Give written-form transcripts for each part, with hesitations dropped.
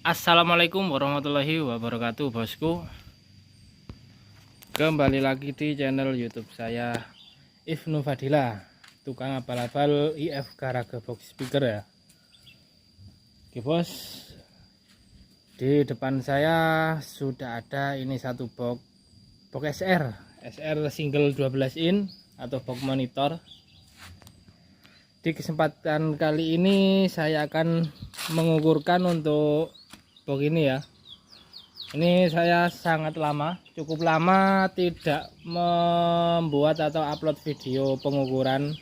Assalamualaikum warahmatullahi wabarakatuh, bosku. Kembali lagi di channel YouTube saya, Ibnu Fadila, tukang abal-abal IF Garage box speaker ya. Oke bos, di depan saya sudah ada ini satu box SR single 12 in atau box monitor. Di kesempatan kali ini saya akan mengukurkan untuk box ini ya. Ini saya sangat lama, cukup lama tidak membuat atau upload video pengukuran.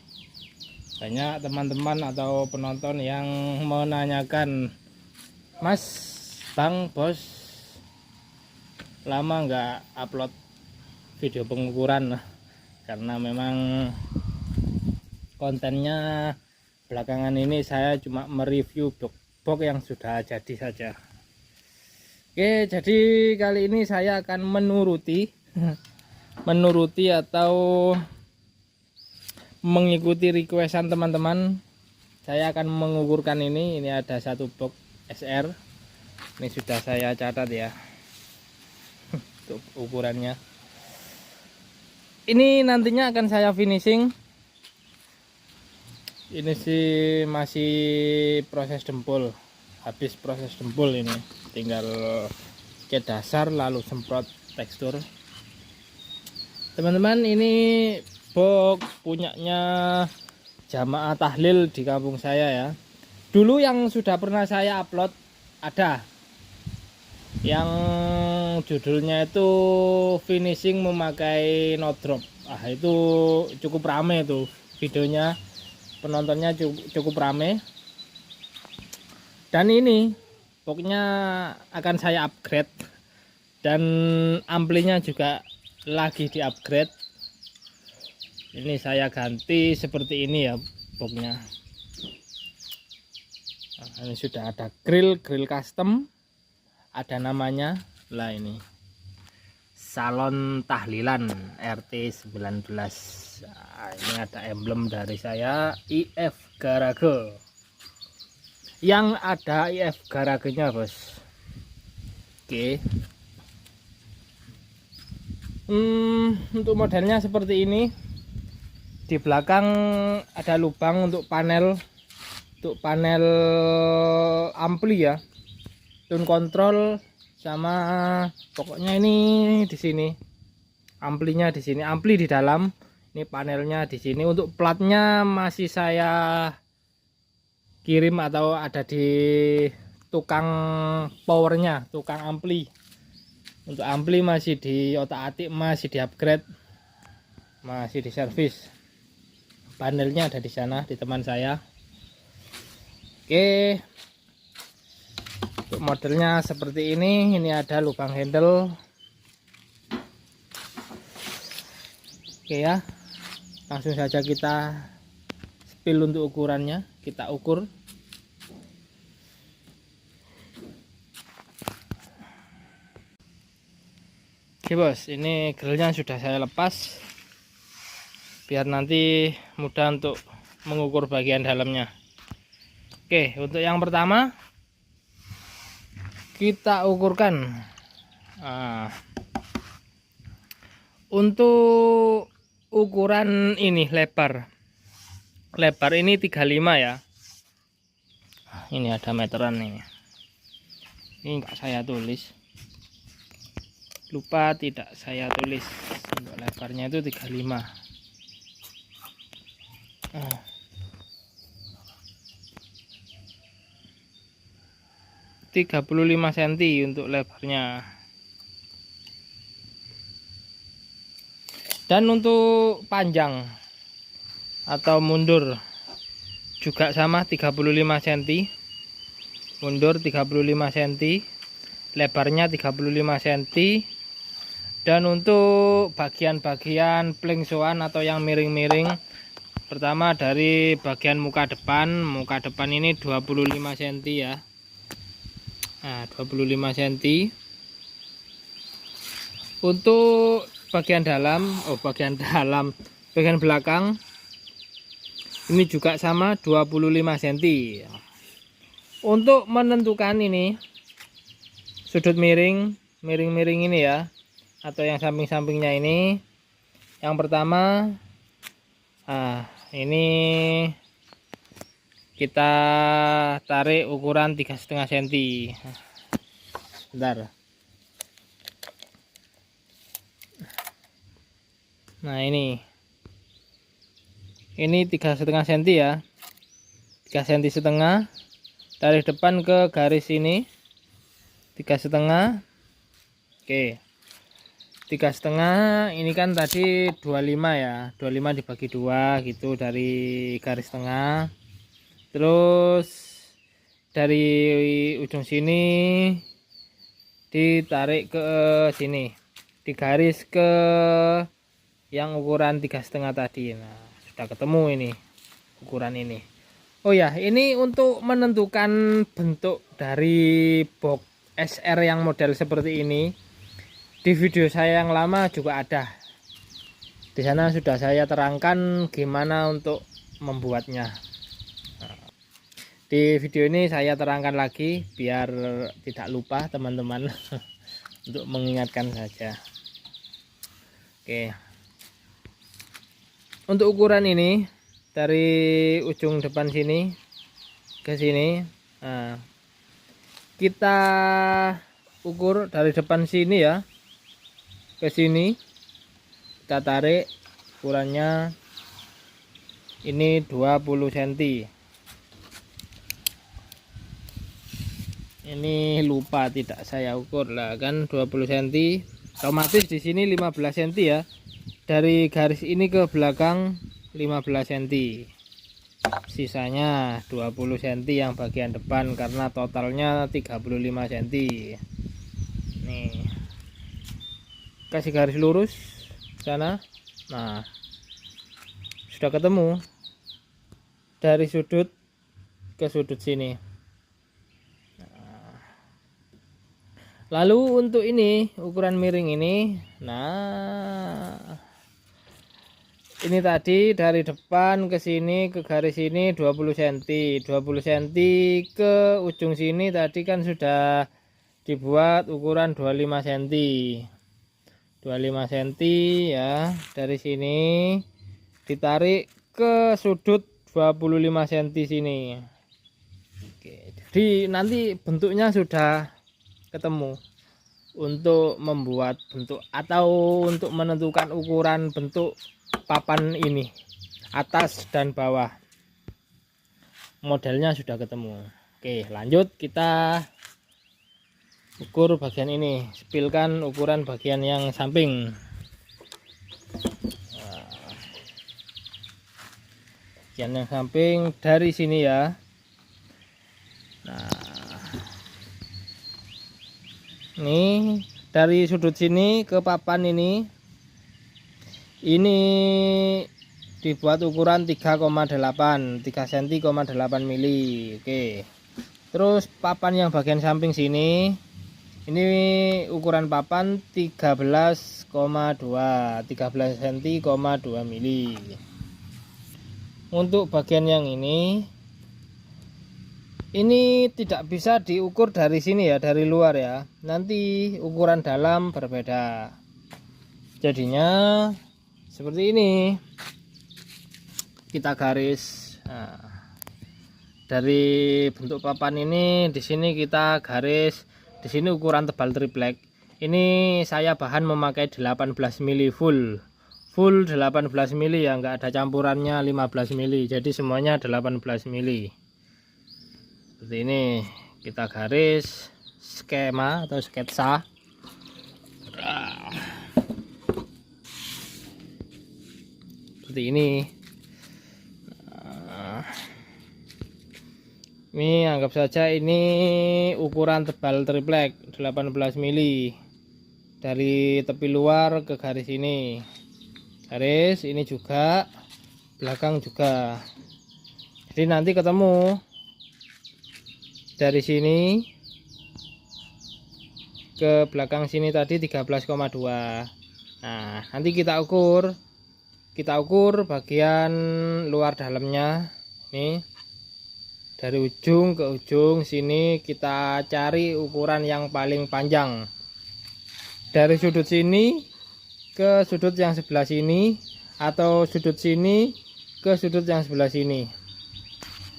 Banyak teman-teman atau penonton yang menanyakan, Mas, Bang, Bos, lama nggak upload video pengukuran. Karena memang kontennya belakangan ini saya cuma mereview box yang sudah jadi saja. Oke, jadi kali ini saya akan menuruti atau mengikuti requestan teman-teman. Saya akan mengukurkan ini ada satu box SR. Ini sudah saya catat ya untuk ukurannya. Ini nantinya akan saya finishing. Ini sih masih proses dempul, habis proses dempul, ini tinggal cat dasar lalu semprot tekstur. Teman-teman, ini box punyanya Jamaah Tahlil di kampung saya ya. Dulu yang sudah pernah saya upload ada yang judulnya itu finishing memakai no drop. Itu cukup rame tuh videonya, penontonnya cukup rame. Dan ini boxnya akan saya upgrade, dan amplinya juga lagi di upgrade. Ini saya ganti seperti ini ya boxnya. Nah, ini sudah ada grill custom, ada namanya lah, ini Salon Tahlilan RT19. Nah, ini ada emblem dari saya, IF Garage. Yang ada IF garagenya bos. Oke. Untuk modelnya seperti ini. Di belakang ada lubang untuk panel ampli ya, tune control, sama pokoknya ini di sini amplinya, di sini ampli di dalam, ini panelnya di sini. Untuk platnya masih saya kirim atau ada di tukang powernya, tukang ampli. Untuk ampli masih di otak-atik, masih di upgrade, masih di servis. Panelnya ada di sana di teman saya. Oke, untuk modelnya seperti ini ada lubang handle. Oke ya, langsung saja kita spill untuk ukurannya, kita ukur. Oke bos, ini grillnya sudah saya lepas biar nanti mudah untuk mengukur bagian dalamnya. Oke, untuk yang pertama kita ukurkan. Untuk ukuran ini lebar ini 35 ya. Ini ada meteran nih. Ini enggak saya tulis, lupa tidak saya tulis. Untuk lebarnya itu 35. 35 cm untuk lebarnya. Dan untuk panjang atau mundur juga sama, 35 cm. Mundur 35 cm. lebarnya 35 cm. Dan untuk bagian-bagian plingsoan atau yang miring-miring, pertama dari bagian muka depan ini 25 cm ya. Nah, 25 cm. Untuk bagian bagian belakang ini juga sama 25 cm. Untuk menentukan ini sudut miring ini ya, atau yang samping-sampingnya ini, yang pertama ini kita tarik ukuran 3,5 cm. Bentar. Nah, ini 3,5 cm ya, 3,5 cm. Dari depan ke garis ini 3,5. Oke, 3,5 ini kan tadi 25 ya, 25 dibagi 2 gitu dari garis tengah. Terus dari ujung sini ditarik ke sini, digaris ke yang ukuran 3,5 tadi. Nah, sudah ketemu ini ukuran ini. Oh ya, ini untuk menentukan bentuk dari box SR yang model seperti ini. Di video saya yang lama juga ada. Di sana sudah saya terangkan gimana untuk membuatnya. Di video ini saya terangkan lagi biar tidak lupa teman-teman. Untuk mengingatkan saja. Oke. Untuk ukuran ini dari ujung depan sini ke sini, nah, kita ukur dari depan sini ya ke sini, kita tarik ukurannya ini 20 cm. Ini lupa tidak saya ukur lah kan, 20 cm. Otomatis di sini 15 cm ya. Dari garis ini ke belakang 15 cm. Sisanya 20 cm yang bagian depan karena totalnya 35 cm. Nih. Kasih garis lurus sana. Nah, sudah ketemu dari sudut ke sudut sini. Nah, lalu untuk ini ukuran miring ini, nah ini tadi dari depan ke sini ke garis ini 20 cm, 20 cm ke ujung sini tadi kan sudah dibuat ukuran 25 cm. 25 cm ya, dari sini ditarik ke sudut 25 cm sini. Oke, jadi nanti bentuknya sudah ketemu. Untuk membuat bentuk atau untuk menentukan ukuran bentuk papan ini, atas dan bawah, modelnya sudah ketemu. Oke, lanjut kita ukur bagian ini, spilkan ukuran bagian yang samping. Bagian yang samping dari sini ya. Nah, ini dari sudut sini ke papan ini dibuat ukuran 3,8 mili. Oke, terus papan yang bagian samping sini ini ukuran papan 13,2 cm, 2 mili. Untuk bagian yang ini tidak bisa diukur dari sini ya, dari luar ya. Nanti ukuran dalam berbeda. Jadinya seperti ini. Kita garis. Nah, dari bentuk papan ini di sini kita garis. Di sini ukuran tebal triplek. Ini saya bahan memakai 18 mili full 18 mili ya, enggak ada campurannya 15 mili. Jadi semuanya 18 mili. Seperti ini kita garis skema atau sketsa. Seperti ini. Ini anggap saja ini ukuran tebal triplek 18 mili dari tepi luar ke garis ini. Garis ini juga, belakang juga. Jadi nanti ketemu dari sini ke belakang sini tadi 13,2. Nah, nanti kita ukur bagian luar dalamnya. Nih, dari ujung ke ujung sini kita cari ukuran yang paling panjang. Dari sudut sini ke sudut yang sebelah sini, atau sudut sini ke sudut yang sebelah sini.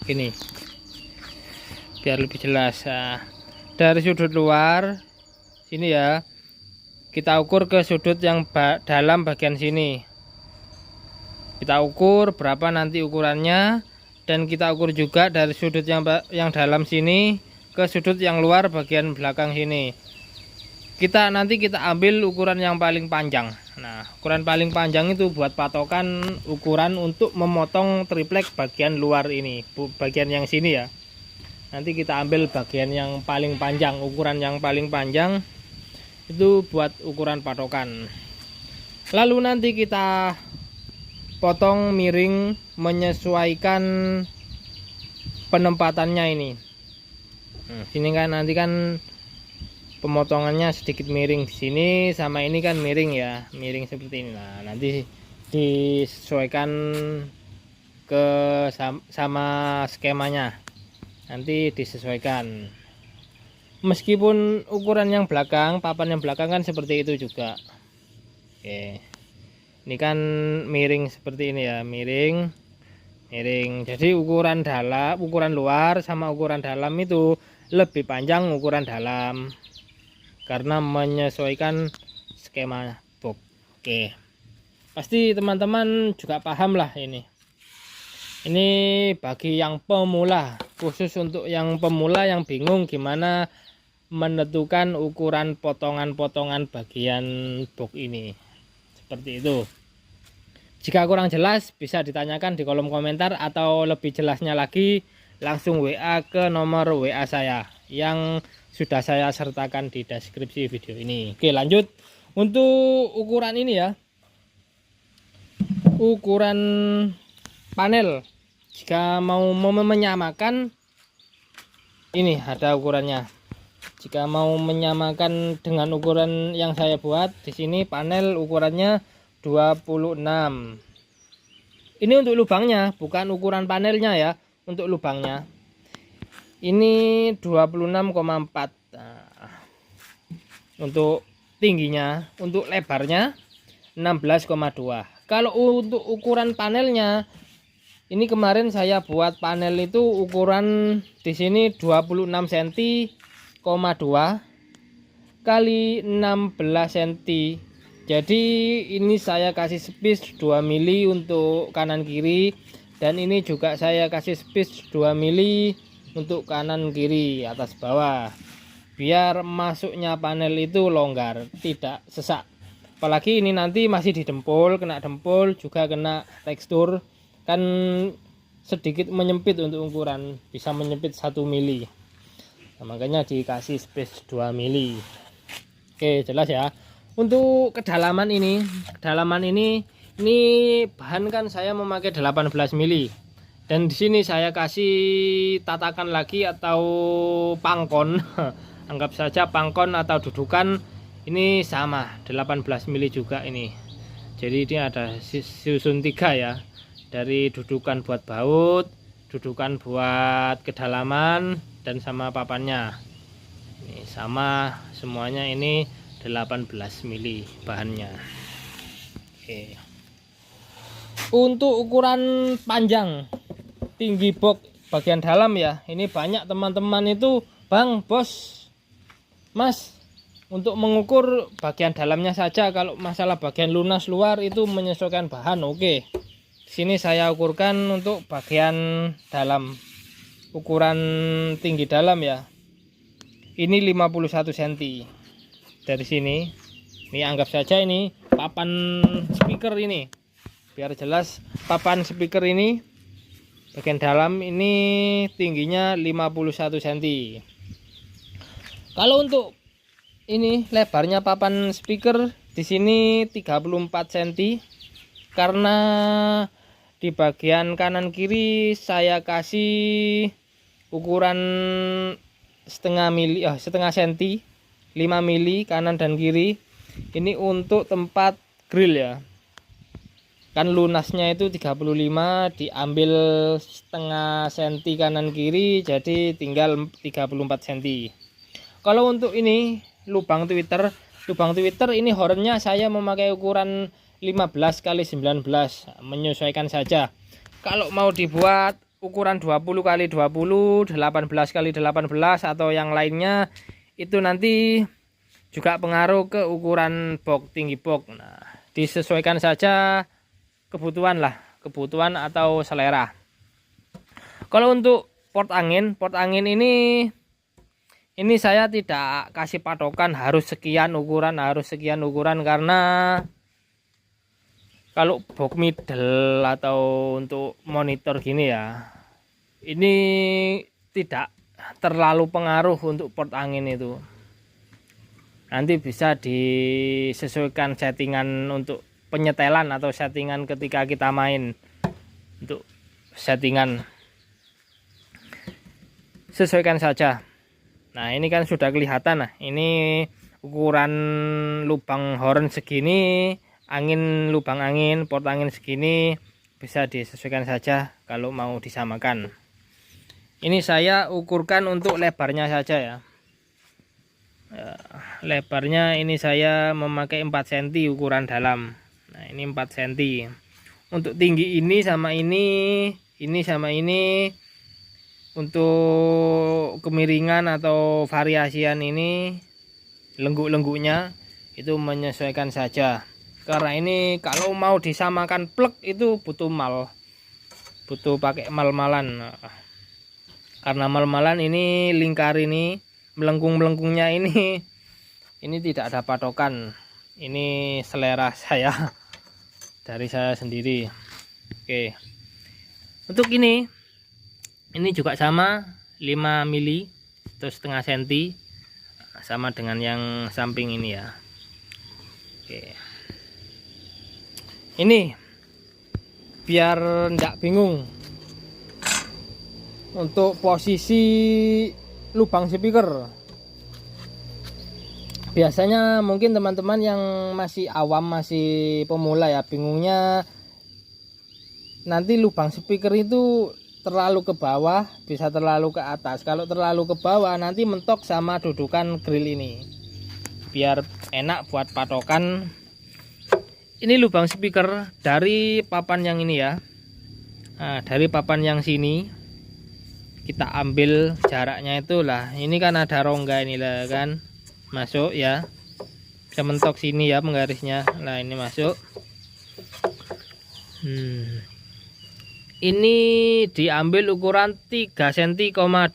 Ini biar lebih jelas. Nah, dari sudut luar sini ya, kita ukur ke sudut yang dalam bagian sini. Kita ukur berapa nanti ukurannya, dan kita ukur juga dari sudut yang dalam sini ke sudut yang luar bagian belakang sini. Nanti kita ambil ukuran yang paling panjang. Nah, ukuran paling panjang itu buat patokan ukuran untuk memotong triplek bagian luar ini, bagian yang sini ya. Nanti kita ambil bagian yang paling panjang, ukuran yang paling panjang itu buat ukuran patokan. Lalu nanti kita potong miring menyesuaikan penempatannya ini. Sini kan nanti kan pemotongannya sedikit miring di sini, sama ini kan miring ya, miring seperti ini. Nah, nanti disesuaikan ke sama skemanya. Nanti disesuaikan. Meskipun ukuran yang belakang, papan yang belakang kan seperti itu juga. Oke. Ini kan miring seperti ini ya, miring. Jadi ukuran luar sama ukuran dalam itu lebih panjang ukuran dalam karena menyesuaikan skema box. Oke. Pasti teman-teman juga paham lah ini. Ini bagi yang pemula, khusus untuk yang pemula yang bingung gimana menentukan ukuran potongan-potongan bagian box ini. Seperti itu. Jika kurang jelas bisa ditanyakan di kolom komentar, atau lebih jelasnya lagi langsung WA ke nomor WA saya yang sudah saya sertakan di deskripsi video ini. Oke, lanjut. Untuk ukuran ini ya, ukuran panel, jika mau menyamakan ini ada ukurannya. Jika mau menyamakan dengan ukuran yang saya buat di sini, panel ukurannya 26. Ini untuk lubangnya, bukan ukuran panelnya ya. Untuk lubangnya ini 26,4. Nah, untuk tingginya, untuk lebarnya 16,2. Kalau untuk ukuran panelnya, ini kemarin saya buat panel itu ukuran di sini 26 cm, 2 kali 16 cm. Jadi ini saya kasih space 2 mili untuk kanan kiri, dan ini juga saya kasih space 2 mili untuk kanan kiri, atas bawah, biar masuknya panel itu longgar, tidak sesak. Apalagi ini nanti masih di dempul, kena dempul juga kena tekstur, kan sedikit menyempit untuk ukuran, bisa menyempit 1 mili. Nah, makanya dikasih space 2 mili. Oke, jelas ya. Untuk kedalaman ini bahan kan saya memakai 18 mili, dan di sini saya kasih tatakan lagi atau pangkon. Anggap saja pangkon atau dudukan, ini sama 18 mili juga ini. Jadi ini ada susun 3 ya, dari dudukan buat baut, dudukan buat kedalaman, dan sama papannya. Ini sama semuanya, ini 18 mili bahannya. Oke. Untuk ukuran panjang tinggi box bagian dalam ya, ini banyak teman-teman itu, Bang, Bos, Mas, untuk mengukur bagian dalamnya saja, kalau masalah bagian lunas luar itu menyesuaikan bahan. Oke. Sini saya ukurkan untuk bagian dalam, ukuran tinggi dalam ya. Ini 51 cm. Dari sini, ini anggap saja ini papan speaker ini, biar jelas. Papan speaker ini Bagian dalam ini tingginya 51 cm. Kalau untuk ini lebarnya papan speaker di sini 34 cm, karena di bagian kanan kiri saya kasih ukuran setengah senti, 5 mili kanan dan kiri. Ini untuk tempat grill ya. Kan lunasnya itu 35, diambil setengah senti kanan kiri, jadi tinggal 34 cm. Kalau untuk ini lubang Twitter ini hornnya saya memakai ukuran 15 kali 19, menyesuaikan saja. Kalau mau dibuat ukuran 20 kali 20, 18 kali 18 atau yang lainnya, itu nanti juga pengaruh ke ukuran box, tinggi box. Nah, disesuaikan saja kebutuhan atau selera. Kalau untuk port angin ini saya tidak kasih patokan harus sekian ukuran, karena kalau box middle atau untuk monitor gini ya, ini tidak terlalu pengaruh untuk port angin itu. Nanti bisa disesuaikan settingan untuk penyetelan atau settingan ketika kita main. Untuk settingan sesuaikan saja. Nah, ini kan sudah kelihatan. Nah, ini ukuran lubang horn segini, lubang angin, port angin segini, bisa disesuaikan saja kalau mau disamakan. Ini saya ukurkan untuk lebarnya saja ya. Lebarnya ini saya memakai 4 cm ukuran dalam. Nah, ini 4 cm. Untuk tinggi ini sama ini sama ini, untuk kemiringan atau variasian ini, lengguk-lengguknya itu menyesuaikan saja. Karena ini kalau mau disamakan plug itu butuh pakai mal-malan. Karena mal-malan ini lingkar ini, melengkung-melengkungnya ini tidak ada patokan. Ini selera saya dari saya sendiri. Oke. Untuk ini juga sama 5 mili atau setengah senti, sama dengan yang samping ini ya. Oke. Ini biar enggak bingung untuk posisi lubang speaker. Biasanya mungkin teman-teman yang masih awam, masih pemula ya, bingungnya nanti lubang speaker itu terlalu ke bawah, bisa terlalu ke atas. Kalau terlalu ke bawah nanti mentok sama dudukan grill ini. Biar enak buat patokan. Ini lubang speaker dari papan yang ini ya. Nah, dari papan yang sini kita ambil jaraknya itulah. Ini kan ada rongga inilah kan. Masuk ya, bisa mentok sini ya penggarisnya. Nah, ini masuk. Ini diambil ukuran 3 cm, 3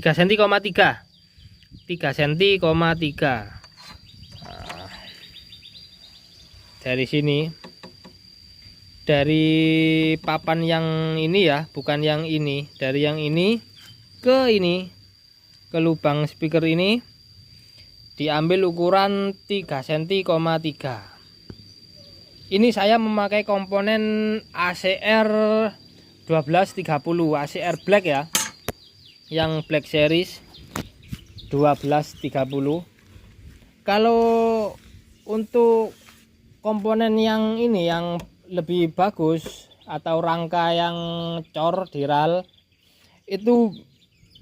cm, 3 cm. Nah, dari sini, dari papan yang ini ya, bukan yang ini, dari yang ini ke lubang speaker ini diambil ukuran 3 cm, 3. Ini saya memakai komponen ACR 1230, ACR black ya, yang black series 1230. Kalau untuk komponen yang ini yang lebih bagus atau rangka yang cor di ral, itu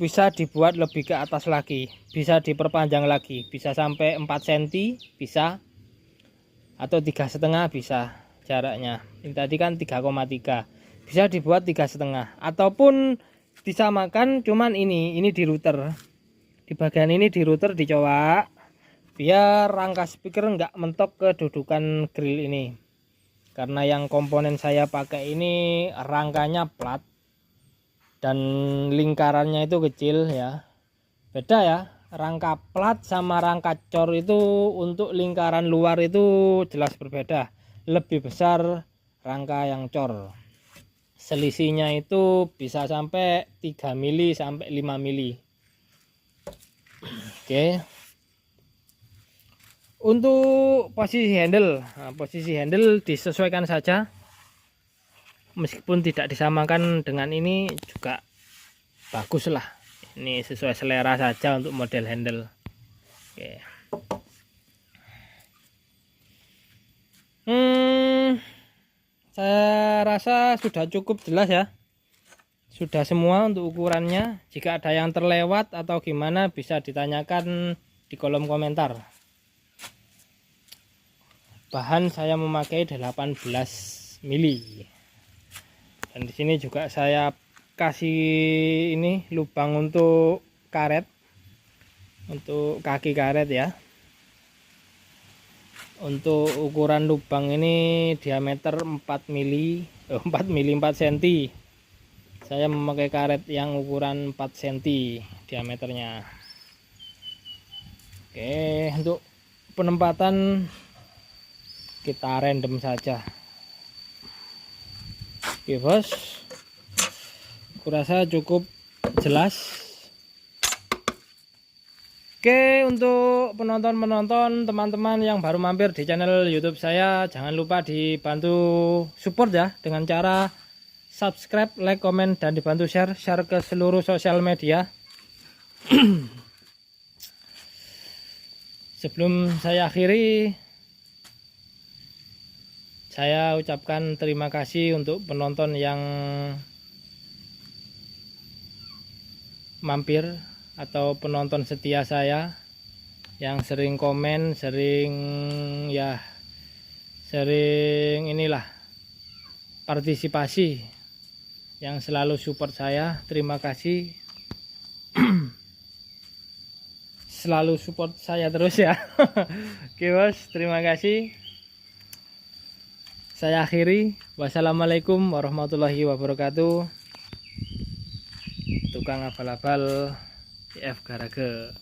bisa dibuat lebih ke atas lagi, bisa diperpanjang lagi, bisa sampai 4 cm bisa, atau 3,5 bisa jaraknya. Ini tadi kan 3,3, bisa dibuat 3,5, ataupun disamakan, cuman ini di router, di bagian ini di router dicowak biar rangka speaker enggak mentok ke dudukan grill ini. Karena yang komponen saya pakai ini rangkanya plat dan lingkarannya itu kecil ya. Beda ya, rangka plat sama rangka cor itu untuk lingkaran luar itu jelas berbeda. Lebih besar rangka yang cor. selisihnya itu bisa sampai 3 mili sampai 5 mili. Oke. Untuk posisi handle, nah, posisi handle disesuaikan saja. Meskipun tidak disamakan dengan ini juga bagus lah. Ini sesuai selera saja untuk model handle. Oke. Saya rasa sudah cukup jelas ya. Sudah semua untuk ukurannya. Jika ada yang terlewat atau gimana bisa ditanyakan di kolom komentar. Bahan saya memakai 18 mili. Dan di sini juga saya kasih ini lubang untuk karet, untuk kaki karet ya. Untuk ukuran lubang ini diameter 4 mili 4 cm. Saya memakai karet yang ukuran 4 cm diameternya. Oke, untuk penempatan kita random saja. Oke bos, kurasa cukup jelas. Oke, untuk penonton teman-teman yang baru mampir di channel YouTube saya, jangan lupa dibantu support ya dengan cara subscribe, like, komen, dan dibantu share ke seluruh sosial media. Sebelum saya akhiri, saya ucapkan terima kasih untuk penonton yang mampir atau penonton setia saya yang sering komen, sering inilah partisipasi, yang selalu support saya. Terima kasih. Selalu support saya terus ya. Oke bos, terima kasih. Saya akhiri. Wassalamualaikum warahmatullahi wabarakatuh. Tukang abal-abal IF Garage.